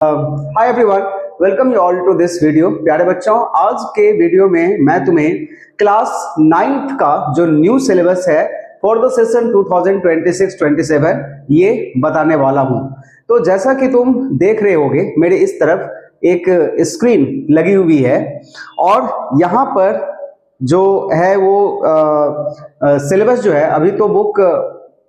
Hi everyone, welcome you all to this video. प्यारे बच्चों, आज के वीडियो में मैं तुम्हें क्लास 9th का जो न्यू सिलेबस है फॉर द सेशन 2026-27 ये बताने वाला हूं। तो जैसा कि तुम देख रहे होगे, मेरे इस तरफ एक स्क्रीन लगी हुई है और यहाँ पर जो है वो सिलेबस जो है, अभी तो बुक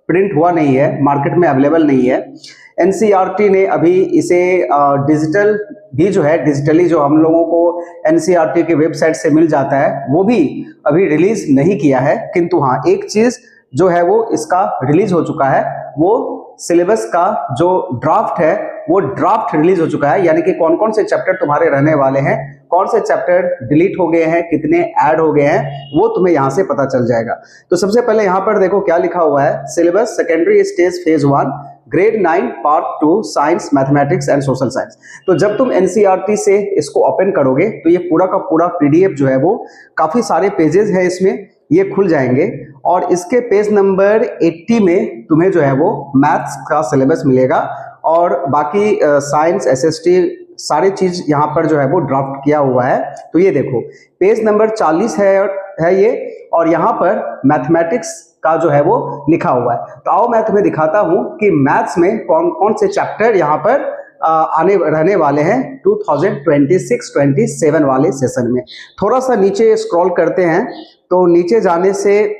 प्रिंट हुआ नहीं है, मार्केट में अवेलेबल नहीं है। एनसीईआरटी ने अभी इसे डिजिटल भी जो है, डिजिटली जो हम लोगों को एनसीईआरटी के वेबसाइट से मिल जाता है, वो भी अभी रिलीज नहीं किया है। किंतु हाँ, एक चीज जो है वो इसका रिलीज हो चुका है, वो सिलेबस का जो ड्राफ्ट है वो ड्राफ्ट रिलीज हो चुका है। यानी कि कौन कौन से चैप्टर तुम्हारे रहने वाले हैं, कौन से चैप्टर डिलीट हो गए हैं, कितने ऐड हो गए हैं, वो तुम्हें यहां से पता चल जाएगा। तो सबसे पहले यहां पर देखो क्या लिखा हुआ है। Syllabus secondary stage phase 1 grade 9 part 2 science mathematics and social science. तो जब तुम एनसीईआरटी से इसको ओपन करोगे तो ये पूरा का पूरा पीडीएफ जो है वो काफी सारे पेजेस है, इसमें ये खुल जाएंगे और इसके पेज नंबर 80 में तुम्हें जो है वो मैथ्स का सिलेबस मिलेगा और बाकी साइंस एसएसटी सारी चीज यहाँ पर जो है वो ड्राफ्ट किया हुआ है। तो ये देखो पेज नंबर 40 है ये, और यहाँ पर मैथमेटिक्स का जो है वो लिखा हुआ है। तो आओ मैं तुम्हें दिखाता हूं कि मैथ्स में कौन कौन से चैप्टर यहाँ पर आने रहने वाले हैं 2026-27 वाले सेशन में। थोड़ा सा नीचे स्क्रॉल करते हैं तो नीचे जाने से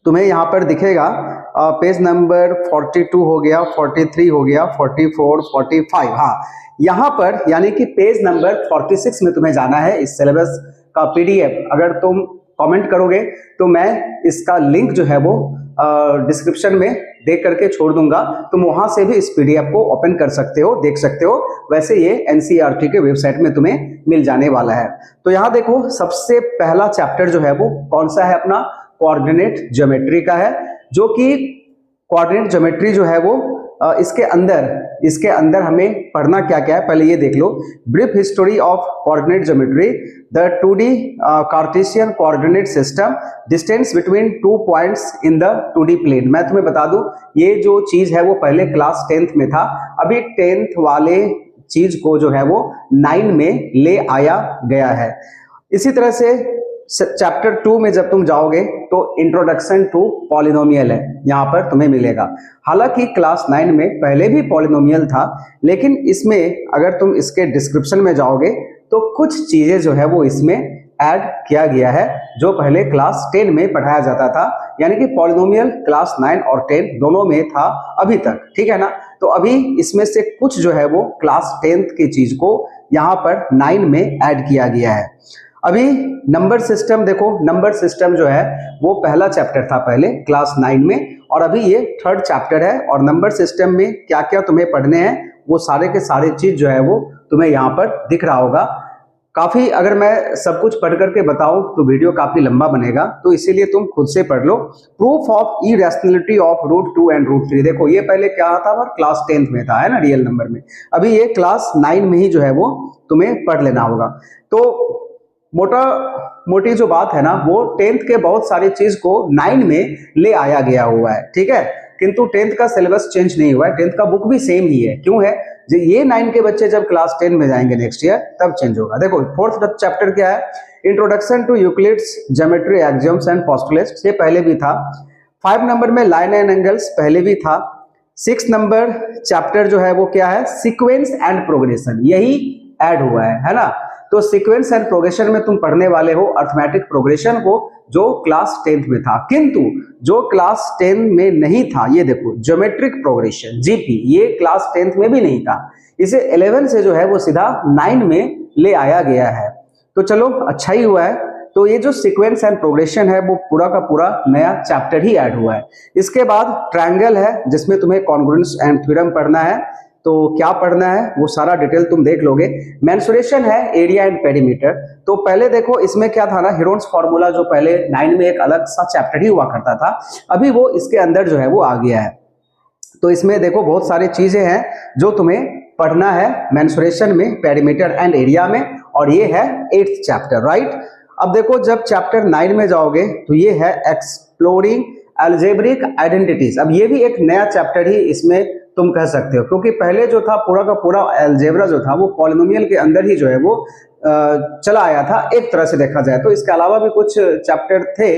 तुम्हें यहाँ पर दिखेगा पेज नंबर 42 हो गया, 43 हो गया, 44, 45। हाँ, यहाँ पर यानी कि पेज नंबर 46 में तुम्हें जाना है। इस सिलेबस का पीडीएफ अगर तुम कमेंट करोगे तो मैं इसका लिंक जो है वो डिस्क्रिप्शन में दे करके छोड़ दूंगा। तुम वहां से भी इस पीडीएफ को ओपन कर सकते हो, देख सकते हो। वैसे ये एनसीईआरटी के वेबसाइट में तुम्हें मिल जाने वाला है। तो यहाँ देखो सबसे पहला चैप्टर जो है वो कौन सा है, अपना कोऑर्डिनेट ज्योमेट्री का है। जो कि कोऑर्डिनेट ज्योमेट्री जो है वो इसके अंदर हमें पढ़ना क्या क्या है, पहले ये देख लो। Brief history of coordinate geometry, the 2D Cartesian coordinate system, distance between 2 points in the 2D plane. मैं तुम्हें बता दूं, ये जो चीज है वो पहले क्लास 10th में था, अभी 10th वाले चीज को जो है वो 9 में ले आया गया है। इसी तरह से चैप्टर 2 में जब तुम जाओगे तो इंट्रोडक्शन टू पॉलिनोमियल है, यहाँ पर तुम्हें मिलेगा। हालांकि क्लास 9 में पहले भी पॉलिनोमियल था, लेकिन इसमें अगर तुम इसके डिस्क्रिप्शन में जाओगे तो कुछ चीजें जो है वो इसमें ऐड किया गया है जो पहले क्लास 10 में पढ़ाया जाता था। यानी कि पॉलिनोमियल क्लास 9 और 10 दोनों में था अभी तक, ठीक है ना। तो अभी इसमें से कुछ जो है वो क्लास 10th की चीज को यहाँ पर 9 में ऐड किया गया है। अभी नंबर सिस्टम देखो, नंबर सिस्टम जो है वो पहला चैप्टर था पहले क्लास 9 में, और अभी ये 3rd चैप्टर है। और नंबर सिस्टम में क्या क्या तुम्हें पढ़ने हैं वो सारे के सारे चीज जो है वो तुम्हें यहाँ पर दिख रहा होगा। काफी अगर मैं सब कुछ पढ़ करके बताऊं तो वीडियो काफी लंबा बनेगा, तो इसीलिए तुम खुद से पढ़ लो। Proof of irrationality of √2 and √3। देखो ये पहले क्या था, और क्लास 10th में था, है ना, रियल नंबर में। अभी ये क्लास 9 में ही जो है वो तुम्हें पढ़ लेना होगा। तो मोटी जो बात है ना, वो 10th के बहुत सारी चीज को 9 में ले आया गया हुआ है, ठीक है। किंतु 10th का सिलेबस चेंज नहीं हुआ है, 10th का बुक भी सेम ही है। क्यों है, ये 9 के बच्चे जब क्लास 10 में जाएंगे नेक्स्ट ईयर तब चेंज होगा। देखो 4th चैप्टर क्या है, introduction to Euclid's geometry axioms and postulates, ये पहले भी था। 5 नंबर में लाइन एंड एंगल्स पहले भी था। 6 नंबर चैप्टर जो है वो क्या है, सीक्वेंस एंड प्रोग्रेशन, यही ऐड हुआ है ना। तो सीक्वेंस एंड प्रोग्रेशन में तुम पढ़ने वाले हो अर्थमेटिक प्रोग्रेशन को, जो क्लास 10th में था। किंतु जो क्लास 10 में नहीं था, ये देखो ज्योमेट्रिक प्रोग्रेशन जीपी, ये क्लास 10th में भी नहीं था। इसे 11 से जो है वो सीधा 9 में ले आया गया है। तो चलो अच्छा ही हुआ है। तो ये जो सीक्वेंस एंड प्रोग्रेशन है वो पूरा का पूरा नया चैप्टर ही ऐड हुआ है। इसके बाद ट्रायंगल है, जिसमें तुम्हें कॉन्ग्रुएंस एंड थ्योरम पढ़ना है। तो क्या पढ़ना है वो सारा डिटेल तुम देख लोगे। मेंसुरेशन है, एरिया एंड पेरीमीटर। तो पहले देखो इसमें क्या था ना, हेरोन्स फार्मूला, जो पहले 9 में एक अलग सा चैप्टर ही हुआ करता था, अभी वो इसके अंदर जो है वो आ गया है। तो इसमें देखो बहुत सारी चीजें हैं जो तुम्हें पढ़ना है मेंसुरेशन में, पेरीमीटर एंड एरिया में, और ये है 8th चैप्टर, राइट। अब देखो जब चैप्टर 9 में जाओगे तो ये है एक्सप्लोरिंग अलजेब्रिक आइडेंटिटीज। अब ये भी एक नया चैप्टर ही इसमें तुम कह सकते हो, क्योंकि पहले जो था पूरा का पूरा अलजेब्रा जो था वो पॉलिनोमियल के अंदर ही जो है वो चला आया था एक तरह से देखा जाए तो। इसके अलावा भी कुछ चैप्टर थे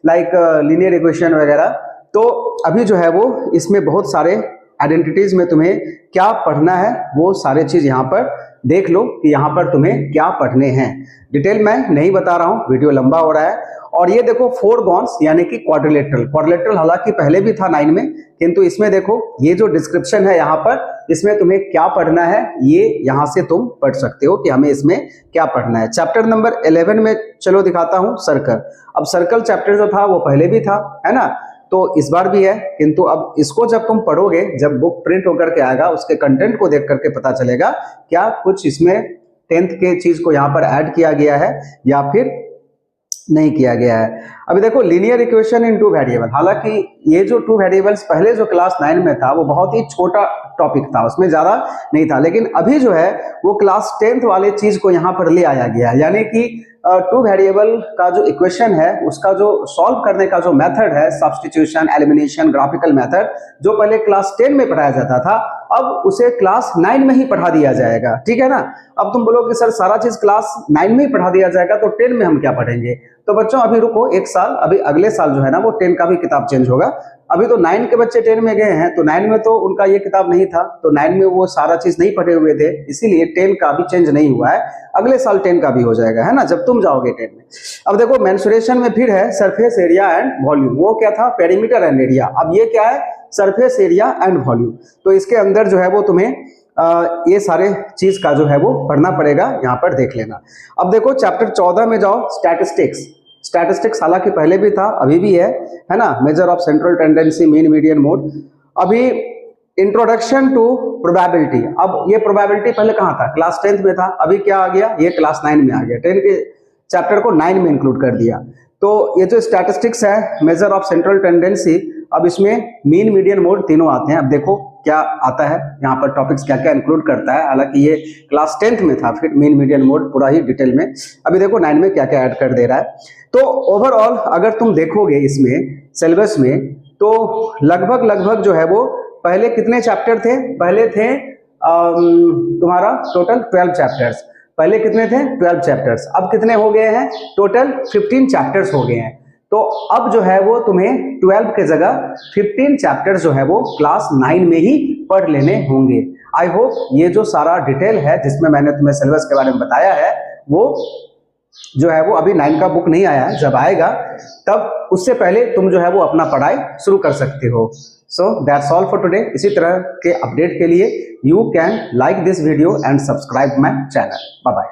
लाइक लीनियर इक्वेशन वगैरह। तो अभी जो है वो इसमें बहुत सारे आइडेंटिटीज में तुम्हें क्या पढ़ना है वो सारे चीज यहाँ पर देख लो कि यहाँ पर तुम्हें क्या पढ़ने हैं। डिटेल मैं नहीं बता रहा हूँ, वीडियो लंबा हो रहा है। और ये देखो 4 गॉन्स यानी कि क्वाड्रिलेटरल हालांकि पहले भी था 9 में, किंतु इसमें देखो ये जो डिस्क्रिप्शन है यहाँ पर, इसमें तुम्हें क्या पढ़ना है ये यहाँ से तुम पढ़ सकते हो कि हमें इसमें क्या पढ़ना है। चैप्टर नंबर 11 में चलो दिखाता हूँ सर्कल। अब सर्कल चैप्टर जो था वो पहले भी था, है ना, तो इस बार भी है, किंतु अब इसको जब तुम पढ़ोगे, जब बुक प्रिंट होकर के आएगा, उसके कंटेंट को देख करके पता चलेगा क्या कुछ इसमें 10th के चीज को यहाँ पर ऐड किया गया है या फिर नहीं किया गया है। अभी देखो लीनियर इक्वेशन इन 2 वेरिएबल, हालांकि ये जो 2 वेरिएबल्स पहले जो क्लास 9 में था वो बहुत ही छोटा टॉपिक था, उसमें ज्यादा नहीं था, लेकिन अभी जो है वो क्लास 10th वाले चीज को यहाँ पर ले आया गया है। यानी कि 2 वेरिएबल का जो इक्वेशन है उसका जो सॉल्व करने का जो मेथड है, सब्स्टिट्यूशन, एलिमिनेशन, ग्राफिकल मेथड, जो पहले क्लास 10 में पढ़ाया जाता था अब उसे क्लास 9 में ही पढ़ा दिया जाएगा। ठीक है ना। अब तुम बोलोगे सर सारा चीज क्लास 9 में ही पढ़ा दिया जाएगा तो 10 में हम क्या पढ़ेंगे? तो बच्चों अभी रुको 1 साल, अभी अगले साल जो है ना वो 10 का भी किताब चेंज होगा। अभी तो 9 के बच्चे 10 में गए हैं, तो 9 में तो उनका ये किताब नहीं था, तो 9 में वो सारा चीज नहीं पढ़े हुए थे, इसीलिए 10 का भी चेंज नहीं हुआ है। अगले साल 10 का भी हो जाएगा, है ना, जब तुम जाओगे 10 में। अब देखो मेंसुरेशन में फिर है सरफेस एरिया एंड वॉल्यूम, वो क्या था? Perimeter and area. अब ये क्या है? Surface area and volume. तो इसके अंदर जो है वो तुम्हें ये सारे चीज का जो है वो पढ़ना पड़ेगा, यहाँ पर देख लेना। अब देखो चैप्टर 14 में जाओ, स्टैटिस्टिक्स हालांकि पहले भी था अभी भी है ना, measure of central tendency, mean, median, mode. अभी इंट्रोडक्शन टू प्रोबेबिलिटी। अब ये प्रोबेबिलिटी पहले कहाँ था? क्लास 10th में था, अभी क्या आ गया? ये क्लास 9 में आ गया। 10 के चैप्टर को 9 में इंक्लूड कर दिया। तो ये जो स्टैटिस्टिक्स है, मेजर ऑफ सेंट्रल टेंडेंसी, अब इसमें मीन, मीडियन, मोड तीनों आते हैं। अब देखो क्या आता है यहाँ पर, टॉपिक्स क्या क्या इंक्लूड करता है। हालांकि ये क्लास 10th में था, फिर मीन, मीडियन, मोड पूरा ही डिटेल में। अभी देखो 9 में क्या क्या ऐड कर दे रहा है। तो ओवरऑल अगर तुम देखोगे इसमें सिलेबस में, तो लगभग जो है वो पहले कितने चैप्टर थे? पहले थे तुम्हारा टोटल 12 चैप्टर्स। पहले कितने थे? 12 चैप्टर्स। अब कितने हो गए हैं? टोटल 15 चैप्टर्स हो गए हैं। तो अब जो है वो तुम्हें 12 के जगह 15 चैप्टर्स जो है वो क्लास 9 में ही पढ़ लेने होंगे। आई होप ये जो सारा डिटेल है जिसमें मैंने तुम्हें सिलेबस के बारे में बताया है, वो जो है वो अभी 9 का बुक नहीं आया है, जब आएगा तब उससे पहले तुम जो है वो अपना पढ़ाई शुरू कर सकते हो। So that's all for today. इसी तरह के अपडेट के लिए you can like this video and subscribe my channel. Bye bye.